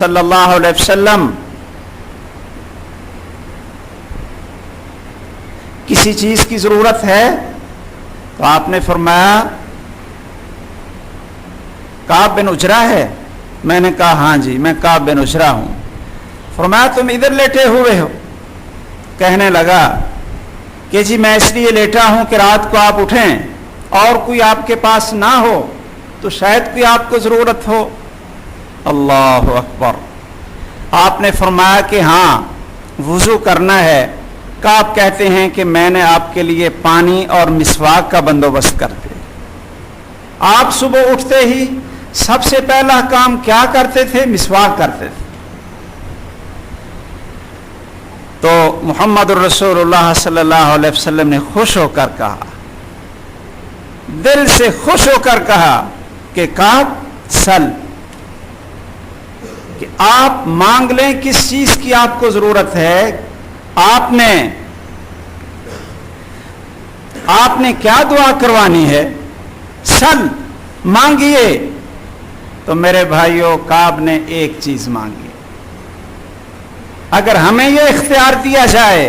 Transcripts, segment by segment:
صلی اللہ علیہ وسلم کسی چیز کی ضرورت ہے؟ تو آپ نے فرمایا کعب بن عجرہ ہے؟ میں نے کہا ہاں جی میں کعب بن عجرہ ہوں۔ فرمایا تم ادھر لیٹے ہوئے ہو؟ کہنے لگا کہ جی میں اس لیے لیٹا ہوں کہ رات کو آپ اٹھیں اور کوئی آپ کے پاس نہ ہو تو شاید کوئی آپ کو ضرورت ہو۔ اللہ اکبر۔ آپ نے فرمایا کہ ہاں وضو کرنا ہے۔ کعب کہتے ہیں کہ میں نے آپ کے لیے پانی اور مسواک کا بندوبست کر دیا۔ آپ صبح اٹھتے ہی سب سے پہلا کام کیا کرتے تھے؟ مسواک کرتے تھے۔ تو محمد الرسول اللہ صلی اللہ علیہ وسلم نے خوش ہو کر کہا، دل سے خوش ہو کر کہا کہ کعب سل، کہ آپ مانگ لیں کس چیز کی آپ کو ضرورت ہے۔ آپ نے کیا دعا کروانی ہے؟ سل، مانگیے۔ تو میرے بھائیوں کعب نے ایک چیز مانگی۔ اگر ہمیں یہ اختیار دیا جائے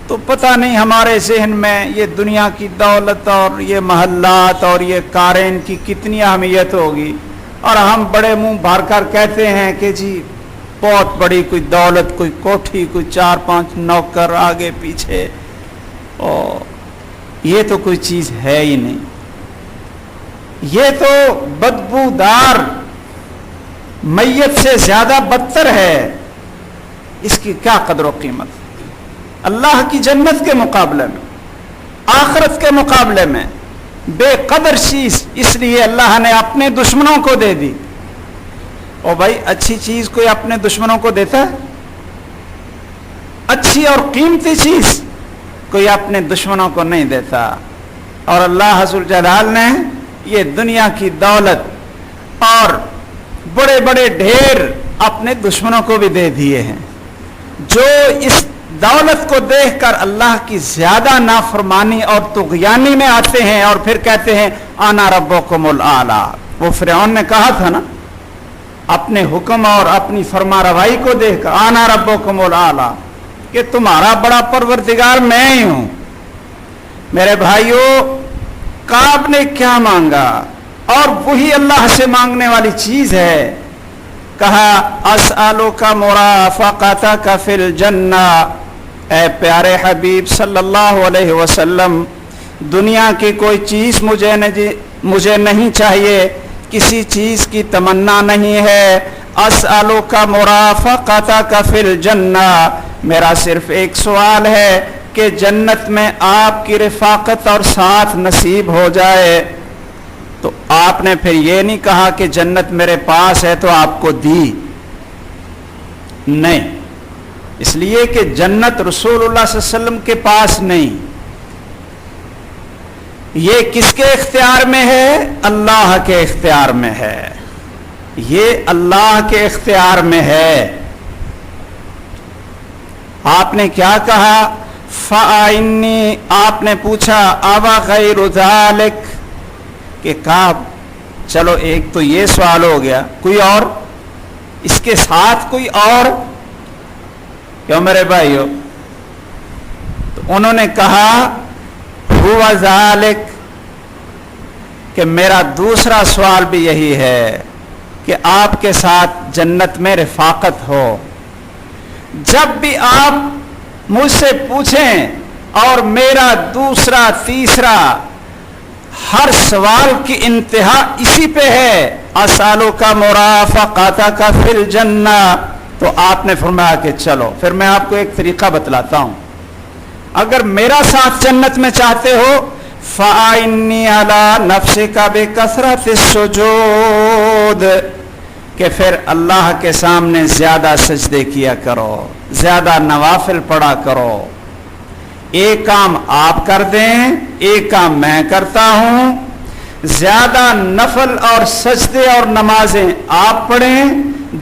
تو پتہ نہیں ہمارے ذہن میں یہ دنیا کی دولت اور یہ محلات اور یہ کاریں کی کتنی اہمیت ہوگی، اور ہم بڑے منہ بھر کر کہتے ہیں کہ جی بہت بڑی کوئی دولت، کوئی کوٹھی، کوئی 4-5 نوکر آگے پیچھے، اور یہ تو کوئی چیز ہے ہی نہیں، یہ تو بدبودار میت سے زیادہ بدتر ہے، اس کی کیا قدر و قیمت ہے؟ اللہ کی جنت کے مقابلے میں، آخرت کے مقابلے میں بے قدر چیز اس لیے اللہ نے اپنے دشمنوں کو دے دی۔ اور بھائی اچھی چیز کوئی اپنے دشمنوں کو دیتا ہے؟ اچھی اور قیمتی چیز کوئی اپنے دشمنوں کو نہیں دیتا۔ اور اللہ حضر جلال نے یہ دنیا کی دولت اور بڑے بڑے ڈھیر اپنے دشمنوں کو بھی دے دیے ہیں، جو اس دولت کو دیکھ کر اللہ کی زیادہ نافرمانی اور طغیانی میں آتے ہیں اور پھر کہتے ہیں انا ربکم الاعلی۔ وہ فرعون نے کہا تھا نا اپنے حکم اور اپنی فرما روائی کو دیکھ کر انا ربکم الاعلی، کہ تمہارا بڑا پروردگار میں ہی ہوں۔ میرے بھائیوں کعب نے کیا مانگا، اور وہی اللہ سے مانگنے والی چیز ہے۔ کہا اسألک مرافقتک فی الجنہ، اے پیارے حبیب صلی اللہ علیہ وسلم، دنیا کی کوئی چیز مجھے نہیں چاہیے، کسی چیز کی تمنا نہیں ہے۔ اسألک مرافقتک فی الجنہ، میرا صرف ایک سوال ہے کہ جنت میں آپ کی رفاقت اور ساتھ نصیب ہو جائے۔ تو آپ نے پھر یہ نہیں کہا کہ جنت میرے پاس ہے تو آپ کو دی، نہیں، اس لیے کہ جنت رسول اللہ صلی اللہ علیہ وسلم کے پاس نہیں، یہ کس کے اختیار میں ہے؟ اللہ کے اختیار میں ہے، یہ اللہ کے اختیار میں ہے۔ آپ نے کیا کہا؟ فَإِنِّي، آپ نے پوچھا أَوَ غَيْرُ ذَلِكَ، کہ کعب چلو ایک تو یہ سوال ہو گیا، کوئی اور اس کے ساتھ کوئی اور؟ کیوں میرے بھائیو؟ تو انہوں نے کہا هُوَ ذَلِكَ، کہ میرا دوسرا سوال بھی یہی ہے کہ آپ کے ساتھ جنت میں رفاقت ہو۔ جب بھی آپ مجھ سے پوچھیں اور میرا دوسرا تیسرا ہر سوال کی انتہا اسی پہ ہے، اسالک مرافقتک فی الجنہ، تو آپ نے فرمایا کہ چلو پھر میں آپ کو ایک طریقہ بتلاتا ہوں، اگر میرا ساتھ جنت میں چاہتے ہو فَإِنِّي عَلَى نَفْسِكَ بِكَثْرَةِ السُّجُودِ، کہ پھر اللہ کے سامنے زیادہ سجدے کیا کرو، زیادہ نوافل پڑھا کرو۔ ایک کام آپ کر دیں، ایک کام میں کرتا ہوں، زیادہ نفل اور سجدے اور نمازیں آپ پڑھیں،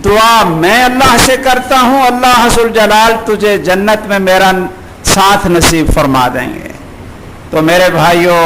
دعا میں اللہ سے کرتا ہوں، اللہ حضر جلال تجھے جنت میں میرا ساتھ نصیب فرما دیں گے۔ تو میرے بھائیوں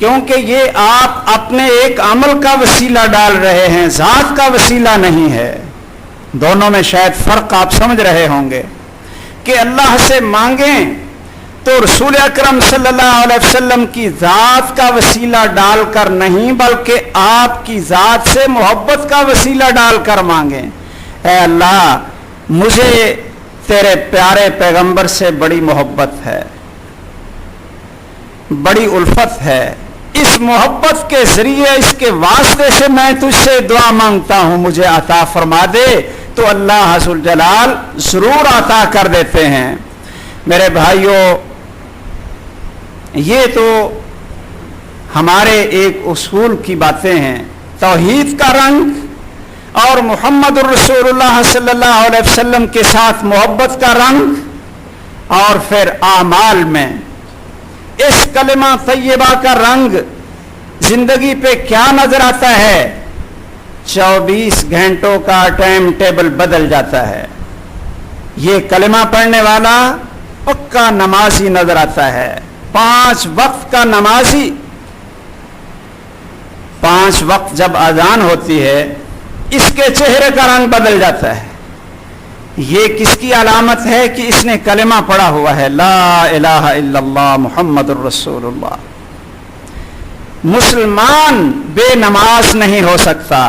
کیونکہ یہ آپ اپنے ایک عمل کا وسیلہ ڈال رہے ہیں، ذات کا وسیلہ نہیں ہے۔ دونوں میں شاید فرق آپ سمجھ رہے ہوں گے کہ اللہ سے مانگیں تو رسول اکرم صلی اللہ علیہ وسلم کی ذات کا وسیلہ ڈال کر نہیں، بلکہ آپ کی ذات سے محبت کا وسیلہ ڈال کر مانگیں۔ اے اللہ، مجھے تیرے پیارے پیغمبر سے بڑی محبت ہے، بڑی الفت ہے، اس محبت کے ذریعے، اس کے واسطے سے میں تجھ سے دعا مانگتا ہوں، مجھے عطا فرما دے۔ تو اللہ ذو الجلال ضرور عطا کر دیتے ہیں۔ میرے بھائیوں، یہ تو ہمارے ایک اصول کی باتیں ہیں، توحید کا رنگ اور محمد الرسول اللہ صلی اللہ علیہ وسلم کے ساتھ محبت کا رنگ، اور پھر اعمال میں اس کلمہ طیبہ کا رنگ زندگی پہ کیا نظر آتا ہے؟ 24 گھنٹوں کا ٹائم ٹیبل بدل جاتا ہے۔ یہ کلمہ پڑھنے والا پکا نمازی نظر آتا ہے، 5 وقت کا نمازی۔ 5 وقت جب اذان ہوتی ہے، اس کے چہرے کا رنگ بدل جاتا ہے۔ یہ کس کی علامت ہے؟ کہ اس نے کلمہ پڑھا ہوا ہے، لا الہ الا اللہ محمد الرسول اللہ۔ مسلمان بے نماز نہیں ہو سکتا۔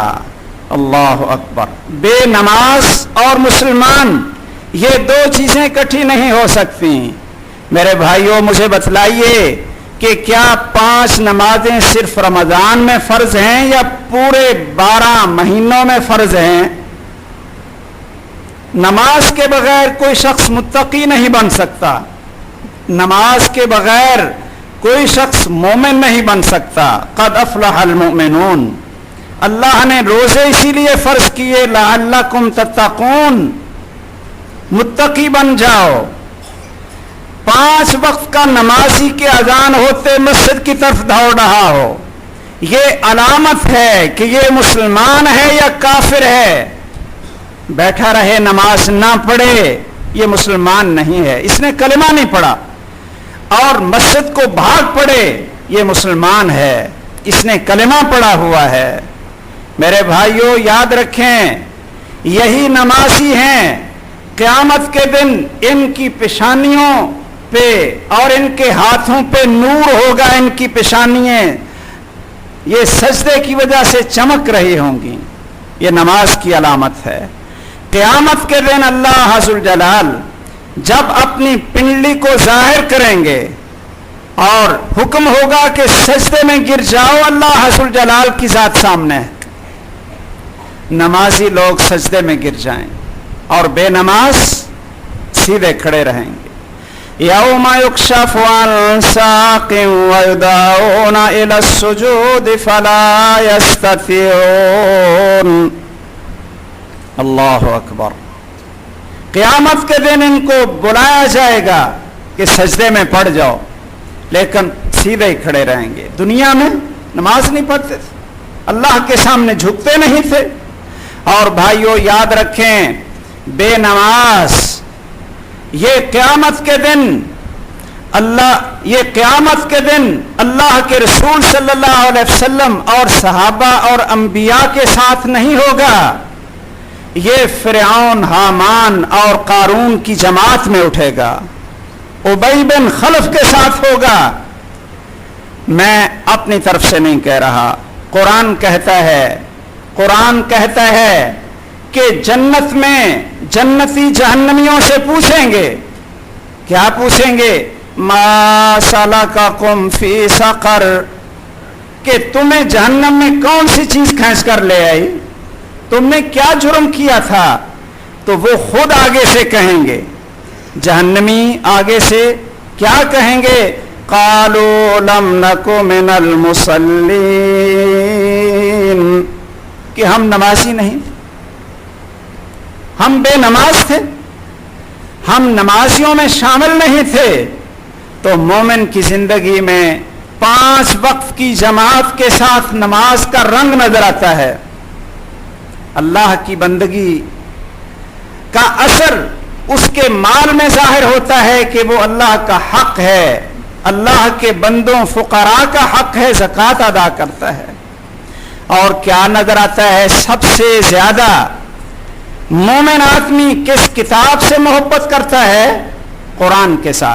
اللہ اکبر۔ بے نماز اور مسلمان، یہ 2 چیزیں اکٹھی نہیں ہو سکتی۔ میرے بھائیوں، مجھے بتلائیے کہ کیا 5 نمازیں صرف رمضان میں فرض ہیں یا پورے 12 مہینوں میں فرض ہیں؟ نماز کے بغیر کوئی شخص متقی نہیں بن سکتا، نماز کے بغیر کوئی شخص مومن نہیں بن سکتا۔ قد افلح المؤمنون، اللہ نے روزے اسی لیے فرض کیے لعلکم تتقون، متقی بن جاؤ۔ 5 وقت کا نمازی کے اذان ہوتے مسجد کی طرف دوڑ رہا ہو، یہ علامت ہے کہ یہ مسلمان ہے یا کافر ہے۔ بیٹھا رہے نماز نہ پڑھے، یہ مسلمان نہیں ہے، اس نے کلمہ نہیں پڑھا، اور مسجد کو بھاگ پڑے، یہ مسلمان ہے، اس نے کلمہ پڑھا ہوا ہے۔ میرے بھائیوں، یاد رکھیں، یہی نمازی ہیں قیامت کے دن ان کی پیشانیوں پہ اور ان کے ہاتھوں پہ نور ہوگا، ان کی پیشانیاں یہ سجدے کی وجہ سے چمک رہی ہوں گی، یہ نماز کی علامت ہے۔ قیامت کے دن اللہ ذو الجلال جب اپنی پنڈلی کو ظاہر کریں گے اور حکم ہوگا کہ سجدے میں گر جاؤ اللہ ذو الجلال کی ذات سامنے، نمازی لوگ سجدے میں گر جائیں اور بے نماز سیدھے کھڑے رہیں گے۔ یوم یکشف عن ساق ویدعون الی السجود فلا یستطیعون۔ اللہ اکبر۔ قیامت کے دن ان کو بلایا جائے گا کہ سجدے میں پڑ جاؤ، لیکن سیدھے ہی کھڑے رہیں گے۔ دنیا میں نماز نہیں پڑھتے تھے، اللہ کے سامنے جھکتے نہیں تھے۔ اور بھائیوں، یاد رکھیں، بے نماز یہ قیامت کے دن اللہ کے رسول صلی اللہ علیہ وسلم اور صحابہ اور انبیاء کے ساتھ نہیں ہوگا، یہ فرعون، حامان اور قارون کی جماعت میں اٹھے گا، ابی بن خلف کے ساتھ ہوگا۔ میں اپنی طرف سے نہیں کہہ رہا، قرآن کہتا ہے کہ جنت میں جنتی جہنمیوں سے پوچھیں گے، کیا پوچھیں گے؟ ما سلککم فی سقر، کہ تمہیں جہنم میں کون سی چیز کھینچ کر لے آئی، تم نے کیا جرم کیا تھا؟ تو وہ خود آگے سے کہیں گے، جہنمی آگے سے کیا کہیں گے؟ قالوا لم نک من المصلین، کہ ہم نمازی نہیں، ہم بے نماز تھے، ہم نمازیوں میں شامل نہیں تھے۔ تو مومن کی زندگی میں 5 وقت کی جماعت کے ساتھ نماز کا رنگ نظر آتا ہے۔ اللہ کی بندگی کا اثر اس کے مال میں ظاہر ہوتا ہے کہ وہ اللہ کا حق ہے، اللہ کے بندوں فقراء کا حق ہے زکوٰۃ ادا کرتا ہے. اور کیا نظر آتا ہے سب سے زیادہ مومن آدمی کس کتاب سے محبت کرتا ہے؟ قرآن کے ساتھ.